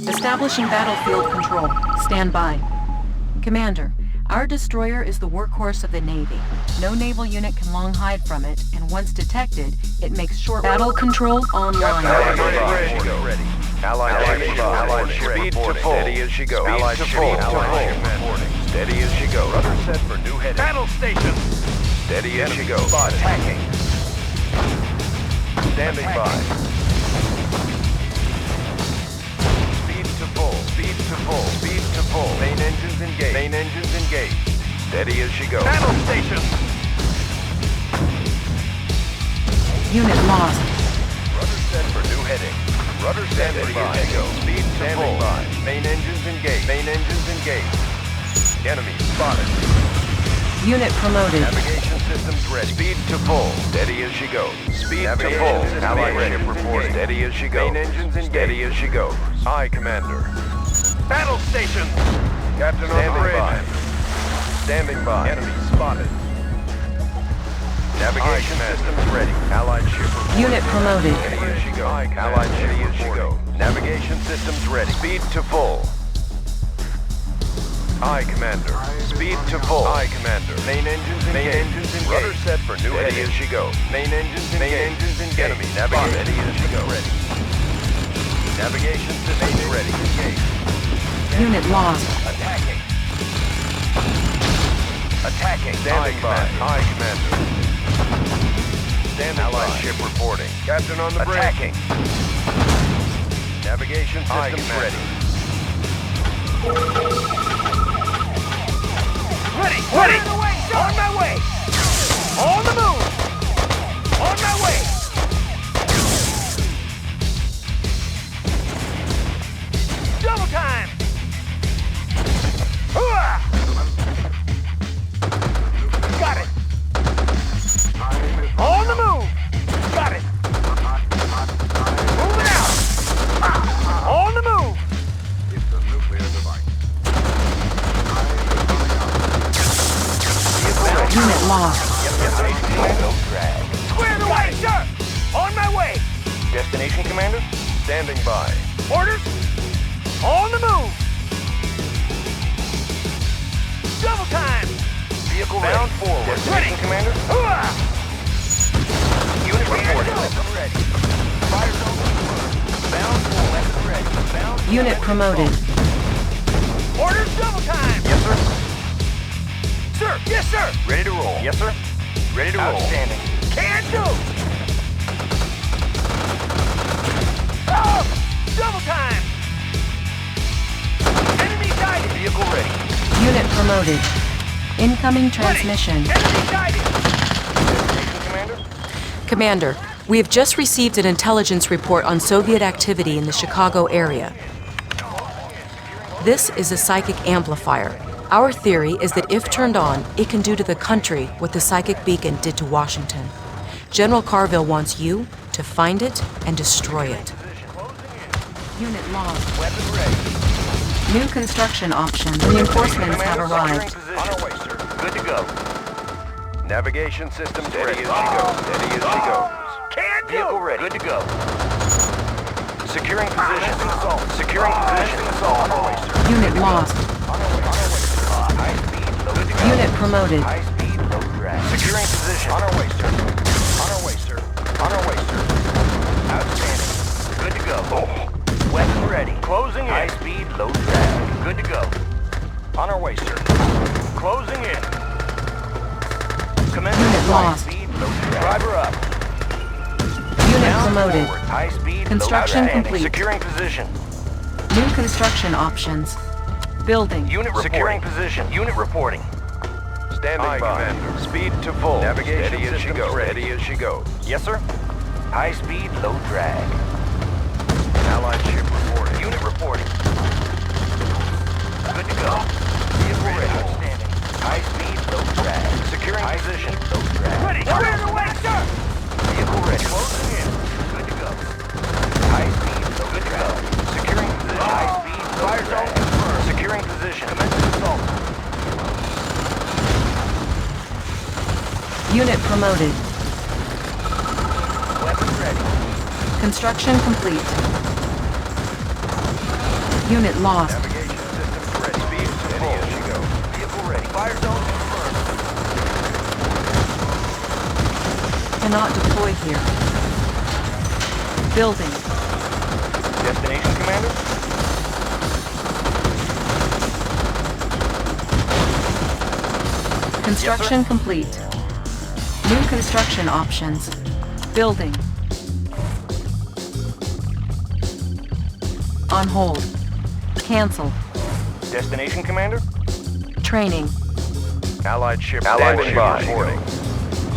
Establishing battlefield control. Stand by. Commander, our destroyer is the workhorse of the Navy. No naval unit can long hide from it, and once detected, it makes short battle control online. Ready. Allied ship speed to full. Steady as she goes. Allied ship reporting. Steady as she goes. Rudder set for new heading. Battle station. Steady as she goes. Attacking. Standing by. Speed to full. Speed to full. Speed to full. Main engines engaged. Main engines engaged. Steady as she goes. Battle station. Unit lost. Rudder set for new heading. Rudder standing by. Speed standing by. Main engines engaged. Main engines engaged. Enemy spotted. Unit promoted. Navigation systems ready. Speed to full. Steady as she goes. Speed to full. Allied ship reporting. Steady as she goes. Main engines engaged. Steady as she goes. Aye, Commander. Battle station. Captain on the bridge. Standing by. Enemy spotted. Navigation systems ready. Allied ship reporting. Unit promoted. Steady as she goes. Allied ship as she goes. Navigation systems ready. Speed to full. Aye, Commander. Speed to full. Aye, Commander. Main engines engaged. Main engines engaged. Rudder set for new heading. Steady as she goes. Main engines engaged. Main engines engaged. Enemy navigation. Steady as she goes. Ready. Navigation systems ready. Engaged. Unit lost. Attacking. Attacking. Standing by. Aye, Commander. Standing Allied by. Ship reporting. Captain on the bridge. Attacking. Navigation systems ready. Ready! Ready! On my way! On the move! On my way! Double time! Hooah! Got it! On the move! Got it! Moving out! On the move! It's a nuclear device. Unit lost. Squared away, sir! On my way! Destination, Commander? Standing by. Orders? On the move! Double time! Vehicle bound forward. Destination, Commander? Hooah! Unit reporting. Ready. Fire zone bound forward. Ready. Bound Unit promoted. Orders double time! Yes, sir. Sir! Yes, sir! Ready to roll. Yes, sir. Ready to roll. Outstanding. Can do! Oh! Double time! Enemy sighted! Vehicle ready. Unit promoted. Incoming transmission. Ready. Enemy sighted! Destination, Commander? Commander, we have just received an intelligence report on Soviet activity in the Chicago area. This is a psychic amplifier. Our theory is that if turned on, it can do to the country what the psychic beacon did to Washington. General Carville wants you to find it and destroy it. Unit lost. Weapon ready. New construction options. Reinforcements have arrived. On our way, sir. Good to go. Navigation systems ready as she goes. Steady as she goes. Can do. Vehicle ready. Good to go. Securing position. Securing position. On our way, sir. Unit lost. Unit promoted. High speed, low drag. Securing position. On our way, sir. On our way, sir. On our way, sir. Outstanding. Good to go. Weapon ready. Closing in. High speed, low drag. Good to go. On our way, sir. Closing in. Unit lost. High speed, low drag. Driver up. Unit Down promoted. forward. High speed, Construction low drag. complete. Securing position. New construction options. Building. Unit reporting. Securing position. Unit reporting. Standing by. Commander. Speed to full. Navigation steady as she goes. Steady as she goes. Yes, sir. High speed, low drag. Allied ship reporting. Unit reporting. Good to go. Vehicle ready. Outstanding. High speed, low drag. Securing position. Low drag. Ready. Squared away, sir. Vehicle ready. Closing in. Good to go. High speed, low drag. Securing position. High speed, low drag. Securing position. Commencing assault. Unit promoted. Weapon ready. Construction complete. Unit lost. Navigation systems ready. Speed to full. As you go. Vehicle ready. Fire zone confirmed. Cannot deploy here. Building. Destination, Commander? Construction complete. New construction options. Building. On hold. Cancel. Destination, Commander? Training. Allied ship Standing by. reporting.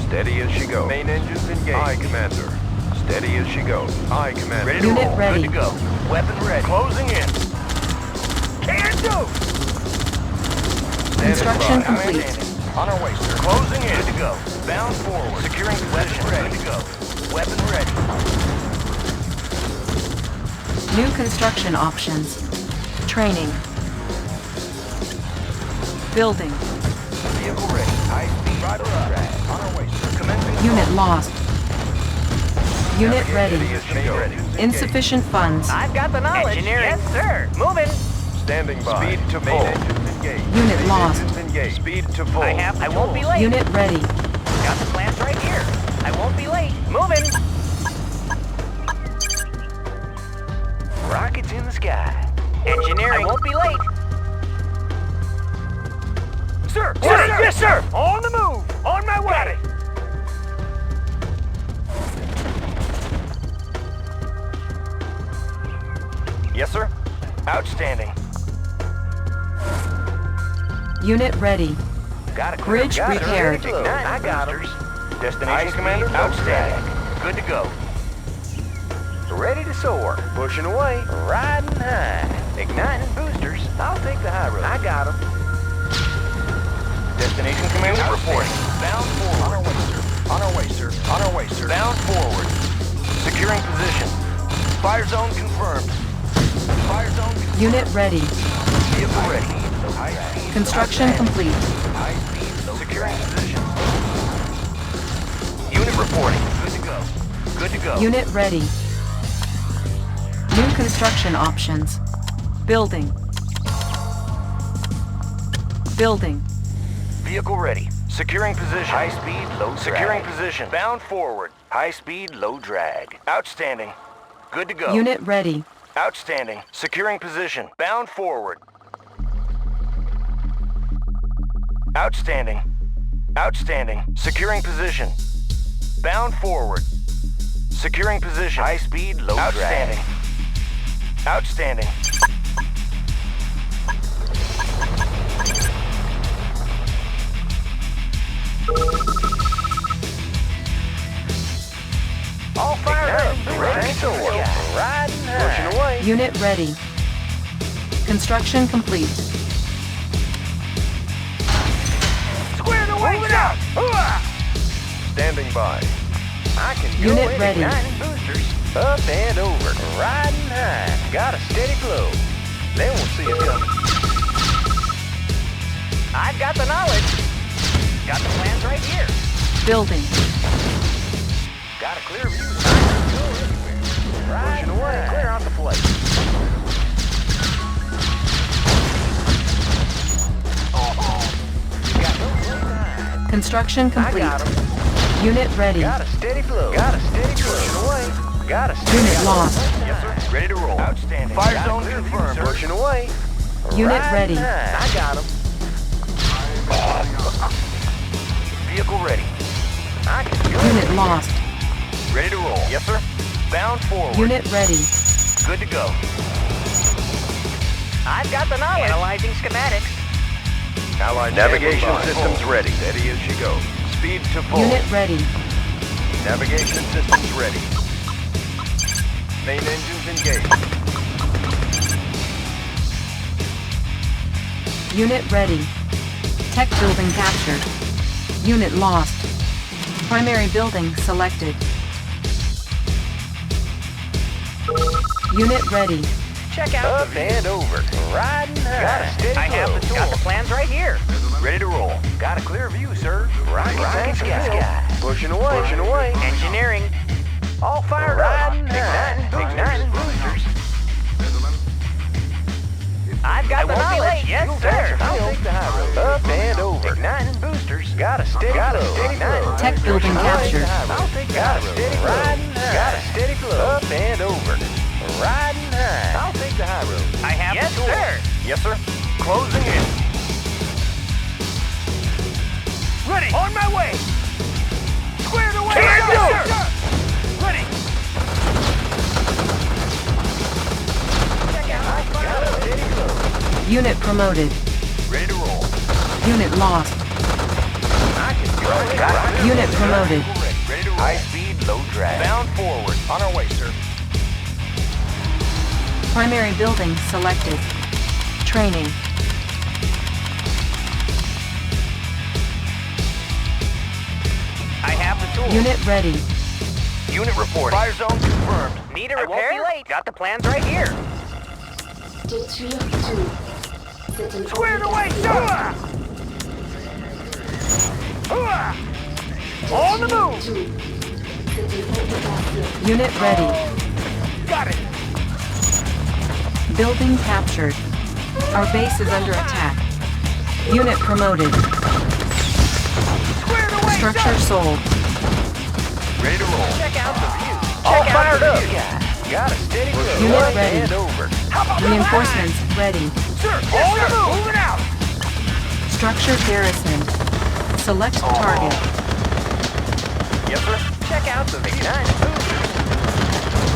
Steady as she goes. Main engines engaged. Aye, Commander. Steady as she goes. Aye, Commander. Ready to Unit roll. ready. Good to go. Weapon ready. Closing in. Can do. Construction complete. On our way, sir. Closing in. Good to go. Bound forward. Securing position. Ready to go. Weapon ready. New construction options. Training. Building. Vehicle ready. High speed. Driver up. On our way, sir. Commencing. Unit lost. Unit ready. Steady as she goes. Insufficient funds. I've got the knowledge. Engineering. Yes, sir. Moving. Standing by. Speed to full. Main engines engaged. Unit Main lost. engines engaged. Speed to full. I won't be late. Unit ready. Got the plans right here. I won't be late. Moving. Rockets in the sky. Engineering. I won't be late. Sir! Sir! Yes, sir! On the move! On my way! Yes, sir. Outstanding. Unit ready. Got it. Bridge repaired. I got her. Destination, Commander? Outstanding. Good to go. Ready to soar. Pushing away. Riding high. Igniting boosters. I'll take the high road. I got them. Destination, Commander? Reporting. Bound forward. On our way, sir. On our way, sir. Bound forward. Securing position. Fire zone confirmed. Fire zone confirmed. Unit ready. Vehicle ready. Construction complete. High speed. Securing position. Unit reporting. Good to go. Good to go. Unit ready. New construction options. Building. Building. Vehicle ready. Securing position. High speed, low drag. Securing position. Bound forward. High speed, low drag. Outstanding. Good to go. Unit ready. Outstanding. Securing position. Bound forward. Outstanding. Outstanding. Securing position. Bound forward. Securing position. High speed, low drag. Outstanding. All fired up. Ready to soar. Riding high. Pushing away. Unit ready. Construction complete. Squared away. Moving out. Standing by. I can go Unit in ready. igniting boosters. Up and over. Riding high. Got a steady flow. They won't see us coming. I've got the knowledge. Got the plans right here. Building. Got a clear view. Pushing away. Clear out the flight. You got no place to hide. Construction I complete. got 'em. Unit ready. Got a steady flow. Got a steady flow. Pushing away. Got a steady Unit flow. lost. Yes, sir. Ready to roll. Outstanding. Fire zone confirmed. Pushing away. Unit Riding ready. high. I got him. Vehicle ready. I can go. Unit lost. Ready to roll. Yes, sir. Bound forward. Unit ready. Good to go. I've got the knowledge. Analyzing schematics. Allied navigation systems ready. Steady as she goes. Speed to full. Unit ready. Navigation systems ready. Main engines engaged. Unit ready. Tech building captured. Unit lost. Primary building selected. Unit ready. Check out Up the view. and over. Riding high. Got a steady I have the flow. tools. Got the plans right here. Ready to roll. Got a clear view, sir. Rockets in the sky. Pushing away. Pushing away. Engineering. All fired Riding up. Igniting boosters. Igniting boosters. Got a steady flow. Tech building captured. I'll take got a steady flow. Riding high. Got a steady flow. Up and over. Riding high. I'll take the high road. I have Yes, the tool. sir. Yes, sir. Closing in. Ready. On my way. Squared away. Yes, sir. Ready. Check out. Got a steady flow. Unit promoted. Ready to roll. Unit lost. I can go. Unit promoted. Ready to roll. High speed, low drag. Bound forward. On our way, sir. Primary building selected. Training. I have the tool. Unit ready. Unit reporting. Fire zone confirmed. Need a I repair? won't be late. Got the plans right here. Squared away, sir! On the move! Unit ready. Got it! Building captured. Our base is under attack. Unit promoted. Squared away, Structure sir! sold. Ready to roll. Check out the view. All Check out fired the up. view. Got a steady flow. Unit Up ready. and over. How about Reinforcements ready. Sir, on the move! Moving out! Structure garrison. Select target. Yes, sir. Check out the view. Nice move.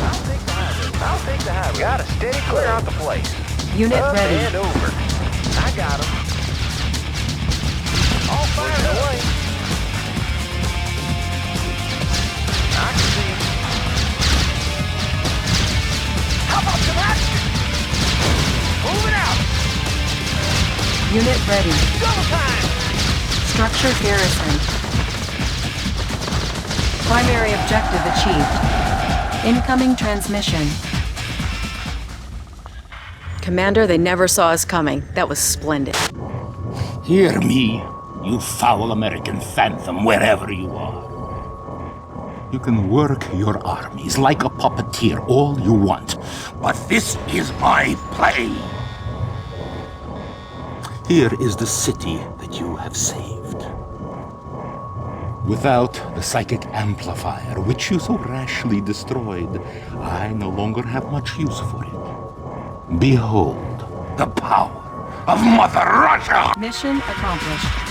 I'll take the high road. I'll take the high road. Got a steady flow. Clear out the place. Unit Up ready. and over. I got him. All fired away. I can see him. How about some action? Moving out. Unit ready. Double time. Structure garrison. Primary objective achieved. Incoming transmission. Commander, they never saw us coming. That was splendid. Hear me, you foul American phantom, wherever you are. You can work your armies like a puppeteer all you want, but this is my play. Here is the city that you have saved. Without the Psychic Amplifier, which you so rashly destroyed, I no longer have much use for it. Behold the power of Mother Russia! Mission accomplished.